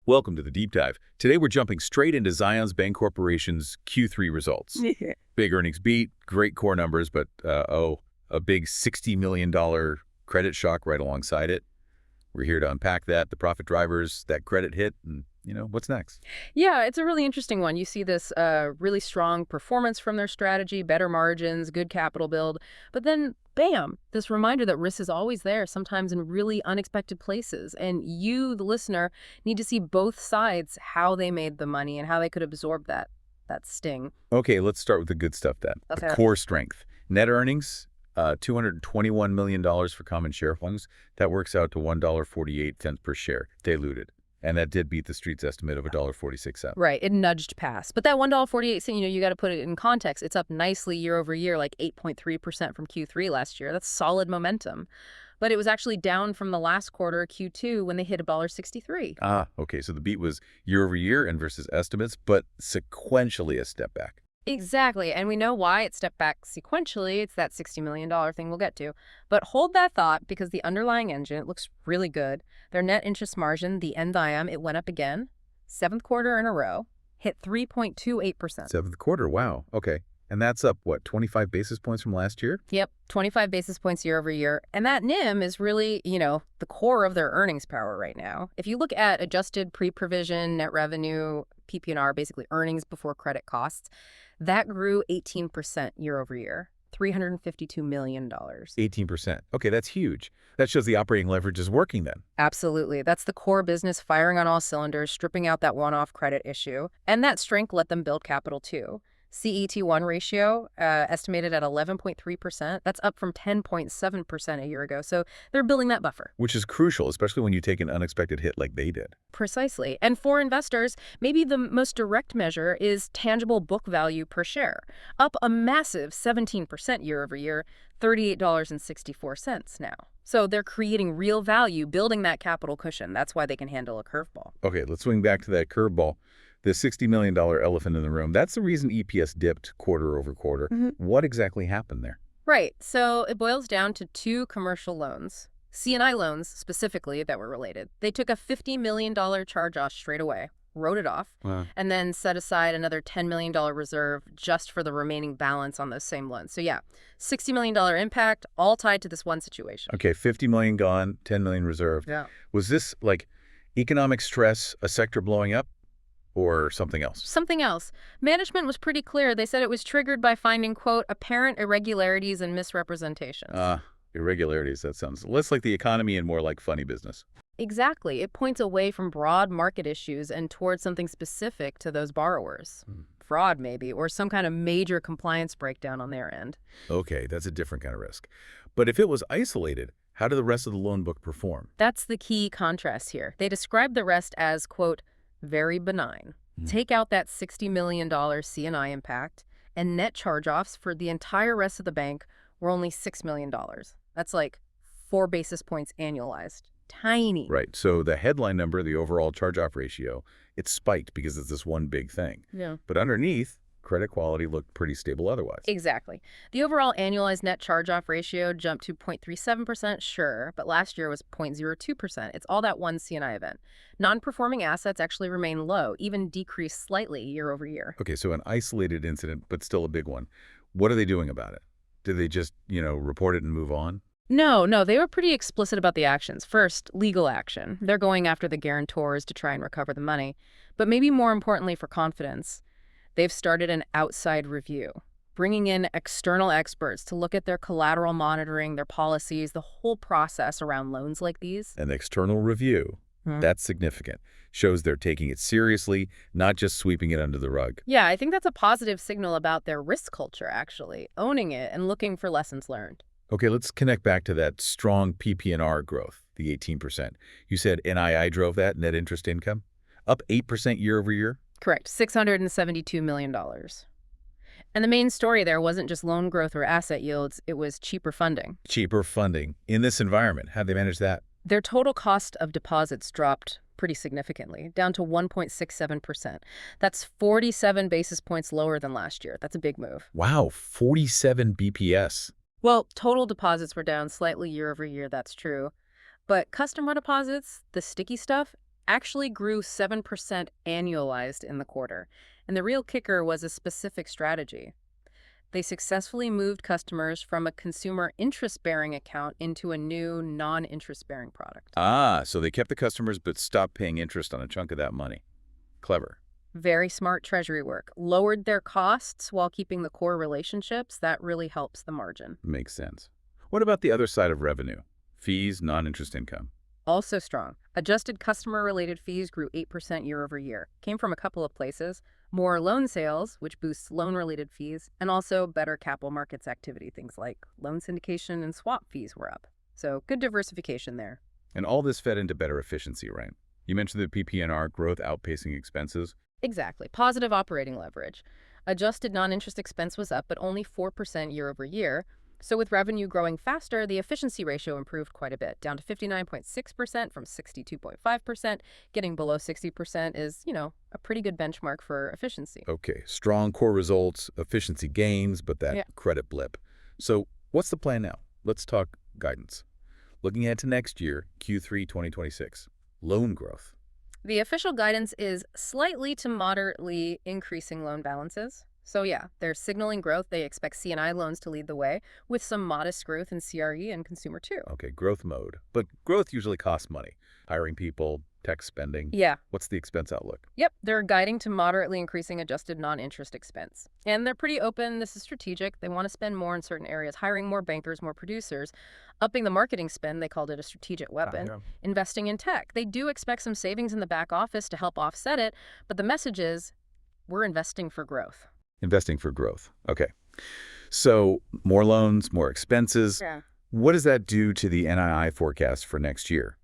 Welcome to the Deep Dive. Today we're jumping straight into Zions Bancorporation's Q3 results. Big earnings beat, great core numbers, but a big $60 million credit shock right alongside it. We're here to unpack that, the profit drivers, that credit hit, and what's next? Yeah, it's a really interesting one. You see this really strong performance from their strategy, better margins, good capital build, but then bam, this reminder that risk is always there, sometimes in really unexpected places. And you, the listener, need to see both sides, how they made the money and how they could absorb that sting. Okay, let's start with the good stuff then. Okay. The core strength. Net earnings, $221 million for common shareholders. That works out to $1.48 per share, diluted. And that did beat the street's estimate of $1.46. Right, it nudged past. But that $1.48, you got to put it in context. It's up nicely year over year, like 8.3% from Q3 last year. That's solid momentum. But it was actually down from the last quarter, Q2, when they hit $1.63. Ah, okay, so the beat was year over year and versus estimates, but sequentially a step back. Exactly, and we know why it stepped back sequentially. It's that $60 million thing we'll get to. But hold that thought, because the underlying engine, it looks really good. Their net interest margin, the NIM, it went up again. 7th quarter in a row, hit 3.28%. 7th quarter, wow, okay. And that's up, what, 25 basis points from last year? Yep, 25 basis points year over year. And that NIM is really, the core of their earnings power right now. If you look at adjusted pre-provision net revenue, PPNR, basically earnings before credit costs, that grew 18% year over year, $352 million. 18%. Okay, that's huge. That shows the operating leverage is working then. Absolutely. That's the core business firing on all cylinders, stripping out that one-off credit issue. And that strength let them build capital too. CET1 ratio estimated at 11.3%. That's up from 10.7% a year ago. So they're building that buffer. Which is crucial, especially when you take an unexpected hit like they did. Precisely. And for investors, maybe the most direct measure is tangible book value per share, up a massive 17% year over year, $38.64 now. So they're creating real value, building that capital cushion. That's why they can handle a curveball. Okay, let's swing back to that curveball. The $60 million elephant in the room, that's the reason EPS dipped quarter over quarter. What exactly happened there? Right. So it boils down to two commercial loans, C&I loans specifically, that were related. They took a $50 million charge-off straight away, wrote it off, and then set aside another $10 million reserve just for the remaining balance on those same loans. So yeah, $60 million impact, all tied to this one situation. Okay, $50 million gone, $10 million reserved. Yeah. Was this like economic stress, a sector blowing up? Or something else? Something else. Management was pretty clear. They said it was triggered by finding, quote, apparent irregularities and misrepresentations. Irregularities, that sounds less like the economy and more like funny business. Exactly. It points away from broad market issues and towards something specific to those borrowers. Fraud, maybe, or some kind of major compliance breakdown on their end. Okay, that's a different kind of risk. But if it was isolated, how did the rest of the loan book perform? That's the key contrast here. They described the rest as, quote, very benign. Take out that $60 million C&I impact, and net charge-offs for the entire rest of the bank were only $6 million. That's like 4 basis points annualized. Tiny. Right. So the headline number, the overall charge-off ratio, it spiked because it's this one big thing. Yeah. But underneath, credit quality looked pretty stable otherwise. Exactly. The overall annualized net charge-off ratio jumped to 0.37%, sure, but last year was 0.02%. It's all that one C&I event. Non-performing assets actually remain low, even decreased slightly year over year. Okay, so an isolated incident, but still a big one. What are they doing about it? Did they just, report it and move on? No, they were pretty explicit about the actions. First, legal action. They're going after the guarantors to try and recover the money. But maybe more importantly for confidence, they've started an outside review, bringing in external experts to look at their collateral monitoring, their policies, the whole process around loans like these. An external review. That's significant. Shows they're taking it seriously, not just sweeping it under the rug. Yeah, I think that's a positive signal about their risk culture, actually, owning it and looking for lessons learned. Okay, let's connect back to that strong PPNR growth, the 18%. You said NII drove that, net interest income, up 8% year over year? Correct, $672 million. And the main story there wasn't just loan growth or asset yields, it was cheaper funding. Cheaper funding. In this environment, how'd they manage that? Their total cost of deposits dropped pretty significantly, down to 1.67%. That's 47 basis points lower than last year. That's a big move. Wow, 47 BPS. Well, total deposits were down slightly year over year, that's true. But customer deposits, the sticky stuff, actually grew 7% annualized in the quarter. And the real kicker was a specific strategy. They successfully moved customers from a consumer interest-bearing account into a new non-interest-bearing product. Ah, so they kept the customers but stopped paying interest on a chunk of that money. Clever. Very smart treasury work. Lowered their costs while keeping the core relationships. That really helps the margin. Makes sense. What about the other side of revenue? Fees, non-interest income. Also strong. Adjusted customer-related fees grew 8% year over year. Came from a couple of places. More loan sales, which boosts loan-related fees, and also better capital markets activity. Things like loan syndication and swap fees were up. So good diversification there. And all this fed into better efficiency, right? You mentioned the PPNR growth outpacing expenses. Exactly. Positive operating leverage. Adjusted non-interest expense was up, but only 4% year over year. So with revenue growing faster, the efficiency ratio improved quite a bit, down to 59.6% from 62.5%. Getting below 60% is, a pretty good benchmark for efficiency. Okay, strong core results, efficiency gains, but that credit blip. So what's the plan now? Let's talk guidance. Looking ahead to next year, Q3 2026, loan growth. The official guidance is slightly to moderately increasing loan balances. So yeah, they're signaling growth. They expect C&I loans to lead the way, with some modest growth in CRE and consumer too. Okay, growth mode. But growth usually costs money. Hiring people, tech spending. Yeah. What's the expense outlook? Yep, they're guiding to moderately increasing adjusted non-interest expense. And they're pretty open. This is strategic. They want to spend more in certain areas, hiring more bankers, more producers, upping the marketing spend. They called it a strategic weapon, investing in tech. They do expect some savings in the back office to help offset it, but the message is we're investing for growth. Investing for growth. Okay. So more loans, more expenses. Yeah. What does that do to the NII forecast for next year?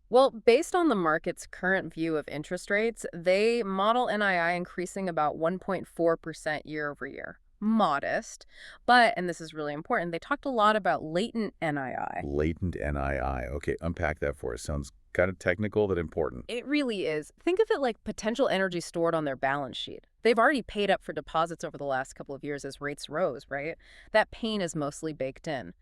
Well, based on the market's current view of interest rates, they model NII increasing about 1.4% year over year. Modest, but, and this is really important, they talked a lot about latent NII. Latent NII. Okay, unpack that for us. Sounds kind of technical, but important. It really is. Think of it like potential energy stored on their balance sheet. They've already paid up for deposits over the last couple of years as rates rose, right? That pain is mostly baked in.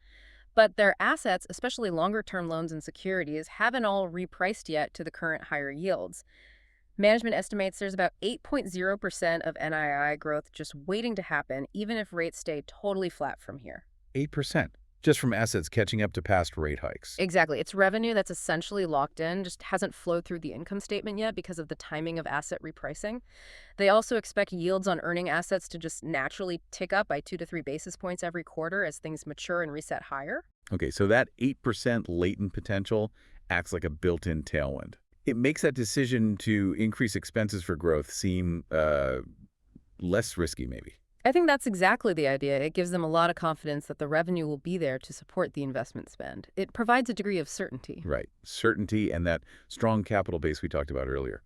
But their assets, especially longer-term loans and securities, haven't all repriced yet to the current higher yields. Management estimates there's about 8.0% of NII growth just waiting to happen, even if rates stay totally flat from here. 8%. Just from assets catching up to past rate hikes. Exactly. It's revenue that's essentially locked in, just hasn't flowed through the income statement yet because of the timing of asset repricing. They also expect yields on earning assets to just naturally tick up by 2 to 3 basis points every quarter as things mature and reset higher. Okay, so that 8% latent potential acts like a built-in tailwind. It makes that decision to increase expenses for growth seem less risky, maybe. I think that's exactly the idea. It gives them a lot of confidence that the revenue will be there to support the investment spend. It provides a degree of certainty. Right. Certainty and that strong capital base we talked about earlier.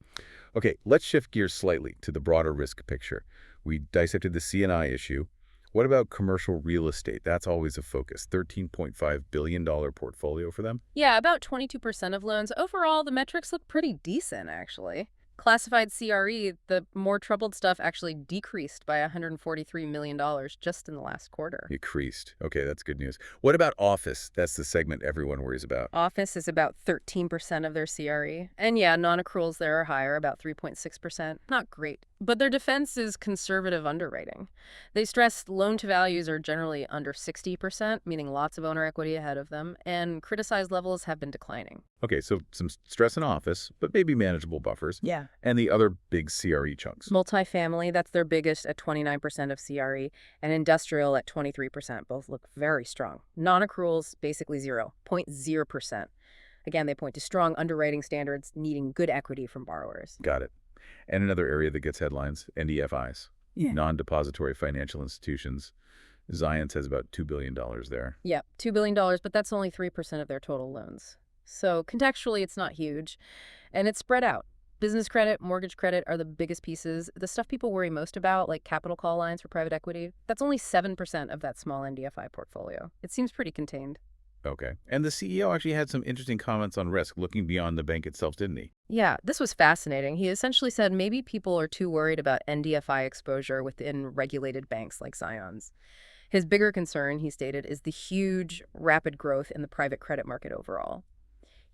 Okay, let's shift gears slightly to the broader risk picture. We dissected the C&I issue. What about commercial real estate? That's always a focus. $13.5 billion portfolio for them? Yeah, about 22% of loans. Overall, the metrics look pretty decent, actually. Classified CRE, the more troubled stuff, actually decreased by $143 million just in the last quarter. Decreased. Okay, that's good news. What about office? That's the segment everyone worries about. Office is about 13% of their CRE. And yeah, non-accruals there are higher, about 3.6%. Not great. But their defense is conservative underwriting. They stress loan-to-values are generally under 60%, meaning lots of owner equity ahead of them, and criticized levels have been declining. Okay, so some stress in office, but maybe manageable buffers. Yeah. And the other big CRE chunks. Multifamily, that's their biggest at 29% of CRE, and industrial at 23%. Both look very strong. Non-accruals, basically 0.0%. Again, they point to strong underwriting standards needing good equity from borrowers. Got it. And another area that gets headlines, NDFIs, non-depository financial institutions. Zions has about $2 billion there. Yeah, $2 billion, but that's only 3% of their total loans. So contextually, it's not huge, and it's spread out. Business credit, mortgage credit are the biggest pieces. The stuff people worry most about, like capital call lines for private equity, that's only 7% of that small NDFI portfolio. It seems pretty contained. Okay. And the CEO actually had some interesting comments on risk, looking beyond the bank itself, didn't he? Yeah, this was fascinating. He essentially said maybe people are too worried about NDFI exposure within regulated banks like Zions. His bigger concern, he stated, is the huge, rapid growth in the private credit market overall.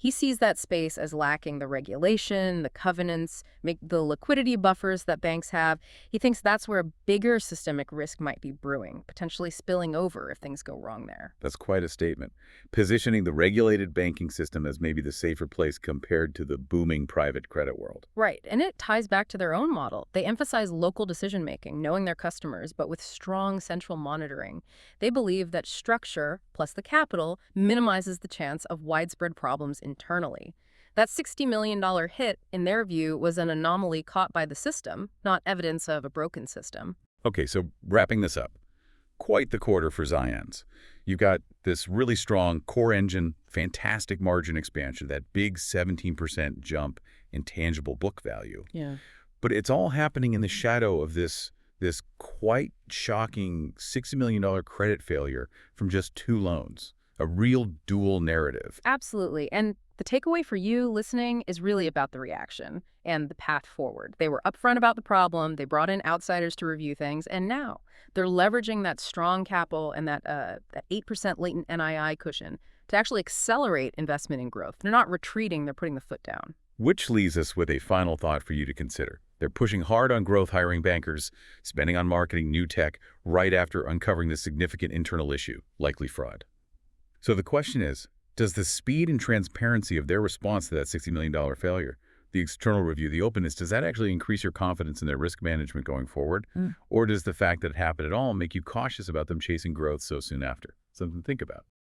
He sees that space as lacking the regulation, the covenants, the liquidity buffers that banks have. He thinks that's where a bigger systemic risk might be brewing, potentially spilling over if things go wrong there. That's quite a statement. Positioning the regulated banking system as maybe the safer place compared to the booming private credit world. Right, and it ties back to their own model. They emphasize local decision-making, knowing their customers, but with strong central monitoring. They believe that structure, plus the capital, minimizes the chance of widespread problems internally. That $60 million hit, in their view, was an anomaly caught by the system, not evidence of a broken system. Okay, so wrapping this up. Quite the quarter for Zions. You've got this really strong core engine, fantastic margin expansion, that big 17% jump in tangible book value. Yeah. But it's all happening in the shadow of this quite shocking $60 million credit failure from just 2 loans. A real dual narrative. Absolutely. And the takeaway for you listening is really about the reaction and the path forward. They were upfront about the problem, they brought in outsiders to review things, and now they're leveraging that strong capital and that 8% latent NII cushion to actually accelerate investment in growth. They're not retreating, they're putting the foot down. Which leaves us with a final thought for you to consider. They're pushing hard on growth, hiring bankers, spending on marketing, new tech, right after uncovering this significant internal issue, likely fraud. So the question is, does the speed and transparency of their response to that $60 million failure, the external review, the openness, does that actually increase your confidence in their risk management going forward? Or does the fact that it happened at all make you cautious about them chasing growth so soon after? Something to think about.